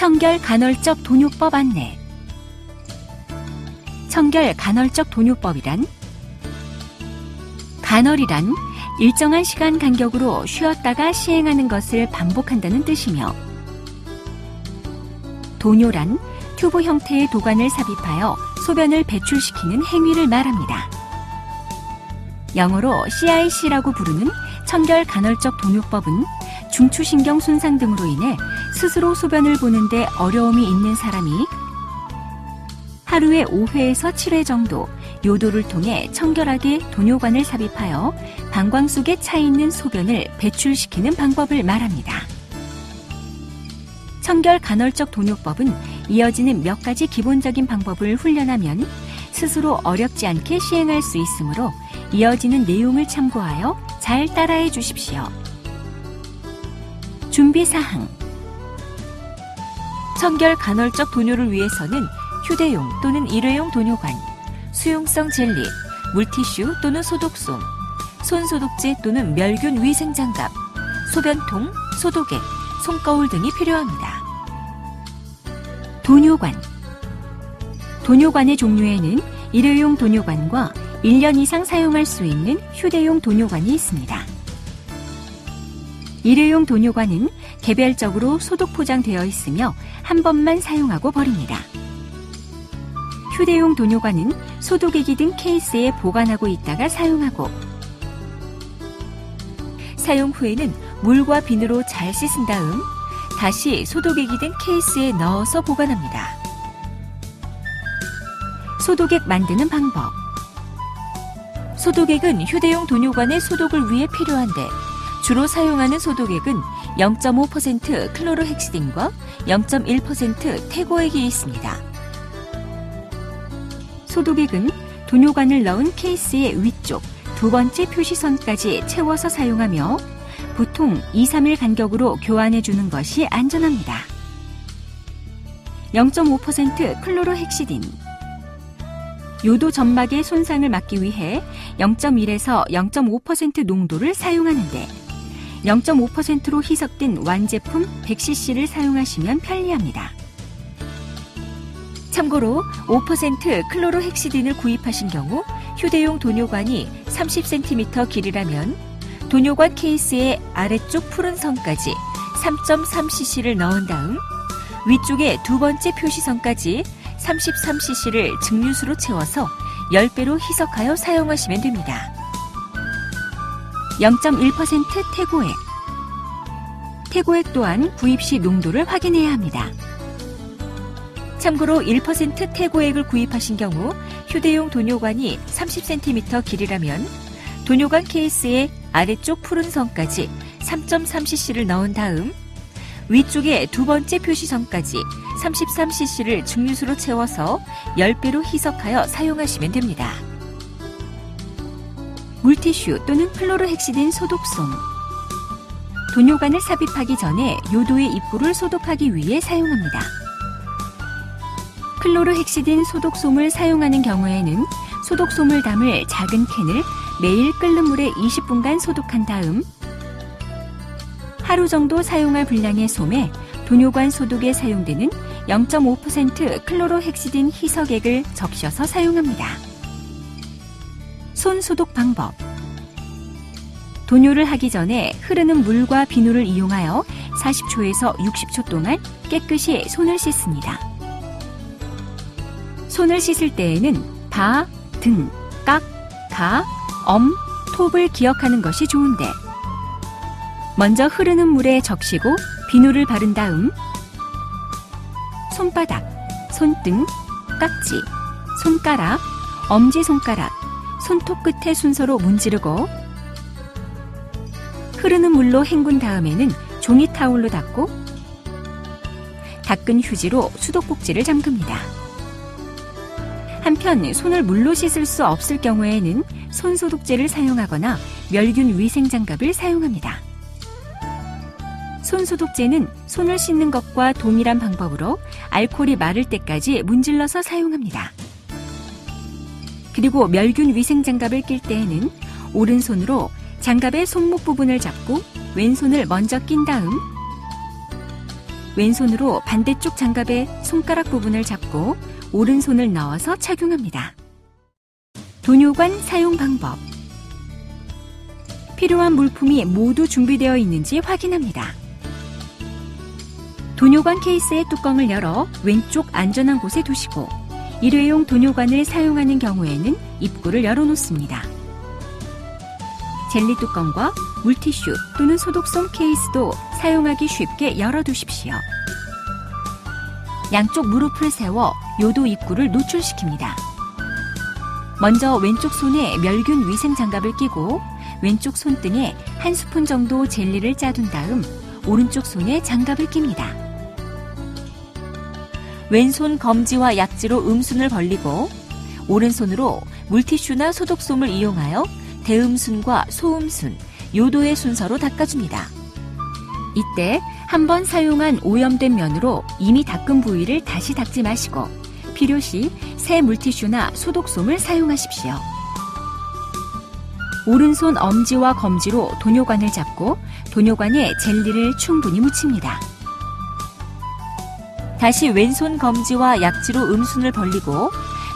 청결 간헐적 돈요법 안내. 청결 간헐적 돈요법이란 간헐이란 일정한 시간 간격으로 쉬었다가 시행하는 것을 반복한다는 뜻이며 돈요란 튜브 형태의 도관을 삽입하여 소변을 배출시키는 행위를 말합니다. 영어로 CIC라고 부르는 청결 간헐적 돈요법은 중추신경 손상 등으로 인해 스스로 소변을 보는데 어려움이 있는 사람이 하루에 5회에서 7회 정도 요도를 통해 청결하게 돈요관을 삽입하여 방광 속에 차 있는 소변을 배출시키는 방법을 말합니다. 청결 간헐적 돈요법은 이어지는 몇 가지 기본적인 방법을 훈련하면 스스로 어렵지 않게 시행할 수 있으므로 이어지는 내용을 참고하여 잘 따라해 주십시오. 준비사항. 청결 간헐적 돈요를 위해서는 휴대용 또는 일회용 돈요관, 수용성 젤리, 물티슈 또는 소독솜, 손소독제 또는 멸균 위생장갑, 소변통, 소독액, 손거울 등이 필요합니다. 돈요관. 돈요관의 종류에는 일회용 돈요관과 1년 이상 사용할 수 있는 휴대용 돈요관이 있습니다. 일회용 돈요관은 개별적으로 소독 포장되어 있으며 한 번만 사용하고 버립니다. 휴대용 돈요관은 소독액이 든 케이스에 보관하고 있다가 사용하고 사용 후에는 물과 비누로 잘 씻은 다음 다시 소독액이 든 케이스에 넣어서 보관합니다. 소독액 만드는 방법. 소독액은 휴대용 돈요관의 소독을 위해 필요한데 주로 사용하는 소독액은 0.5% 클로로헥시딘과 0.1% 태고액이 있습니다. 소독액은 돈요관을 넣은 케이스의 위쪽 두 번째 표시선까지 채워서 사용하며 보통 2-3일 간격으로 교환해 주는 것이 안전합니다. 0.5% 클로로헥시딘. 요도 점막의 손상을 막기 위해 0.1에서 0.5% 농도를 사용하는데 0.5%로 희석된 완제품 100cc를 사용하시면 편리합니다. 참고로 5% 클로로헥시딘을 구입하신 경우 휴대용 돈요관이 30cm 길이라면 돈요관 케이스의 아래쪽 푸른 선까지 3.3cc를 넣은 다음 위쪽에 두 번째 표시선까지 33cc를 증류수로 채워서 10배로 희석하여 사용하시면 됩니다. 0.1% 태고액. 태고액 또한 구입 시 농도를 확인해야 합니다. 참고로 1% 태고액을 구입하신 경우 휴대용 돈요관이 30cm 길이라면 돈요관 케이스의 아래쪽 푸른 선까지 3.3cc를 넣은 다음 위쪽에 두 번째 표시선까지 33cc를 증류수로 채워서 10배로 희석하여 사용하시면 됩니다. 물티슈 또는 클로로헥시딘 소독솜. 돈요관을 삽입하기 전에 요도의 입구를 소독하기 위해 사용합니다. 클로로헥시딘 소독솜을 사용하는 경우에는 소독솜을 담을 작은 캔을 매일 끓는 물에 20분간 소독한 다음 하루 정도 사용할 분량의 솜에 돈요관 소독에 사용되는 0.5% 클로로헥시딘 희석액을 적셔서 사용합니다. 손 소독 방법. 돈요를 하기 전에 흐르는 물과 비누를 이용하여 40초에서 60초 동안 깨끗이 손을 씻습니다. 손을 씻을 때에는 바, 등, 깍, 가, 엄, 톱을 기억하는 것이 좋은데 먼저 흐르는 물에 적시고 비누를 바른 다음 손바닥, 손등, 깍지, 손가락, 엄지손가락, 손톱 끝에 순서로 문지르고 흐르는 물로 헹군 다음에는 종이 타올로 닦고 닦은 휴지로 수도꼭지를 잠급니다. 한편 손을 물로 씻을 수 없을 경우에는 손소독제를 사용하거나 멸균 위생장갑을 사용합니다. 손소독제는 손을 씻는 것과 동일한 방법으로 알코올이 마를 때까지 문질러서 사용합니다. 그리고 멸균 위생장갑을 낄 때에는 오른손으로 장갑의 손목 부분을 잡고 왼손을 먼저 낀 다음 왼손으로 반대쪽 장갑의 손가락 부분을 잡고 오른손을 넣어서 착용합니다. 도뇨관 사용 방법. 필요한 물품이 모두 준비되어 있는지 확인합니다. 도뇨관 케이스의 뚜껑을 열어 왼쪽 안전한 곳에 두시고 일회용 도뇨관을 사용하는 경우에는 입구를 열어놓습니다. 젤리 뚜껑과 물티슈 또는 소독솜 케이스도 사용하기 쉽게 열어두십시오. 양쪽 무릎을 세워 요도 입구를 노출시킵니다. 먼저 왼쪽 손에 멸균 위생 장갑을 끼고 왼쪽 손등에 한 스푼 정도 젤리를 짜둔 다음 오른쪽 손에 장갑을 낍니다. 왼손 검지와 약지로 음순을 벌리고 오른손으로 물티슈나 소독솜을 이용하여 대음순과 소음순, 요도의 순서로 닦아줍니다. 이때 한 번 사용한 오염된 면으로 이미 닦은 부위를 다시 닦지 마시고 필요시 새 물티슈나 소독솜을 사용하십시오. 오른손 엄지와 검지로 도뇨관을 잡고 도뇨관에 젤리를 충분히 묻힙니다. 다시 왼손 검지와 약지로 음순을 벌리고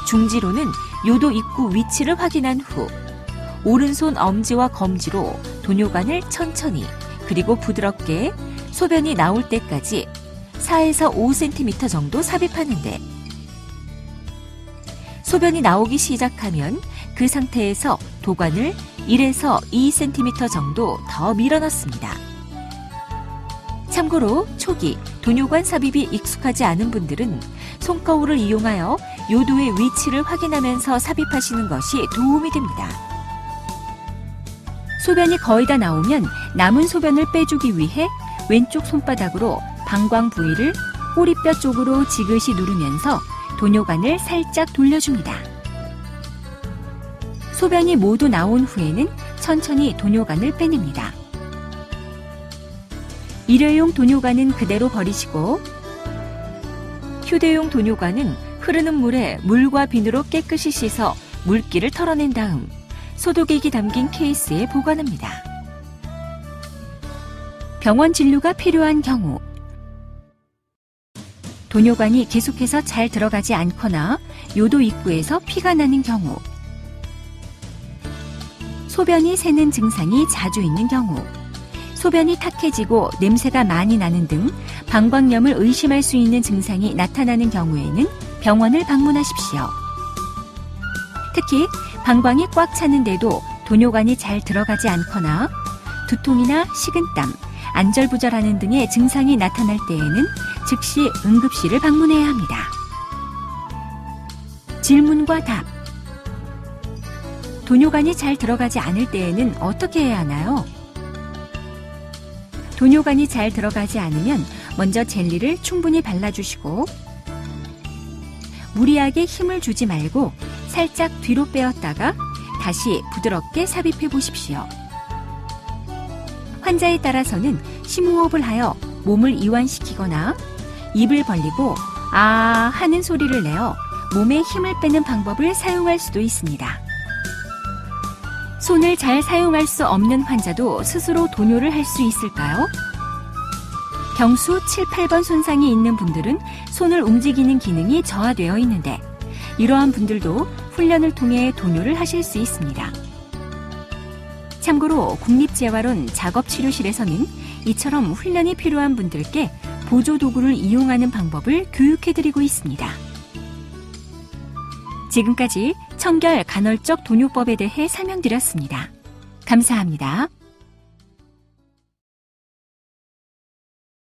중지로는 요도 입구 위치를 확인한 후 오른손 엄지와 검지로 도뇨관을 천천히 그리고 부드럽게 소변이 나올 때까지 4에서 5cm 정도 삽입하는데 소변이 나오기 시작하면 그 상태에서 도관을 1에서 2cm 정도 더 밀어넣습니다. 참고로 초기 도뇨관 삽입이 익숙하지 않은 분들은 손거울을 이용하여 요도의 위치를 확인하면서 삽입하시는 것이 도움이 됩니다. 소변이 거의 다 나오면 남은 소변을 빼주기 위해 왼쪽 손바닥으로 방광 부위를 꼬리뼈 쪽으로 지그시 누르면서 도뇨관을 살짝 돌려줍니다. 소변이 모두 나온 후에는 천천히 도뇨관을 빼냅니다. 일회용 도뇨관은 그대로 버리시고 휴대용 도뇨관은 흐르는 물에 물과 비누로 깨끗이 씻어 물기를 털어낸 다음 소독액이 담긴 케이스에 보관합니다. 병원 진료가 필요한 경우 도뇨관이 계속해서 잘 들어가지 않거나 요도 입구에서 피가 나는 경우 소변이 새는 증상이 자주 있는 경우 소변이 탁해지고 냄새가 많이 나는 등 방광염을 의심할 수 있는 증상이 나타나는 경우에는 병원을 방문하십시오. 특히 방광이 꽉 차는데도 도뇨관이 잘 들어가지 않거나 두통이나 식은땀, 안절부절하는 등의 증상이 나타날 때에는 즉시 응급실을 방문해야 합니다. 질문과 답. 도뇨관이 잘 들어가지 않을 때에는 어떻게 해야 하나요? 도뇨관이 잘 들어가지 않으면 먼저 젤리를 충분히 발라주시고 무리하게 힘을 주지 말고 살짝 뒤로 빼었다가 다시 부드럽게 삽입해 보십시오. 환자에 따라서는 심호흡을 하여 몸을 이완시키거나 입을 벌리고 아 하는 소리를 내어 몸에 힘을 빼는 방법을 사용할 수도 있습니다. 손을 잘 사용할 수 없는 환자도 스스로 도뇨를 할 수 있을까요? 경수 7, 8번 손상이 있는 분들은 손을 움직이는 기능이 저하되어 있는데 이러한 분들도 훈련을 통해 도뇨를 하실 수 있습니다. 참고로 국립재활원 작업치료실에서는 이처럼 훈련이 필요한 분들께 보조도구를 이용하는 방법을 교육해드리고 있습니다. 지금까지 청결 간헐적 도뇨법에 대해 설명드렸습니다. 감사합니다.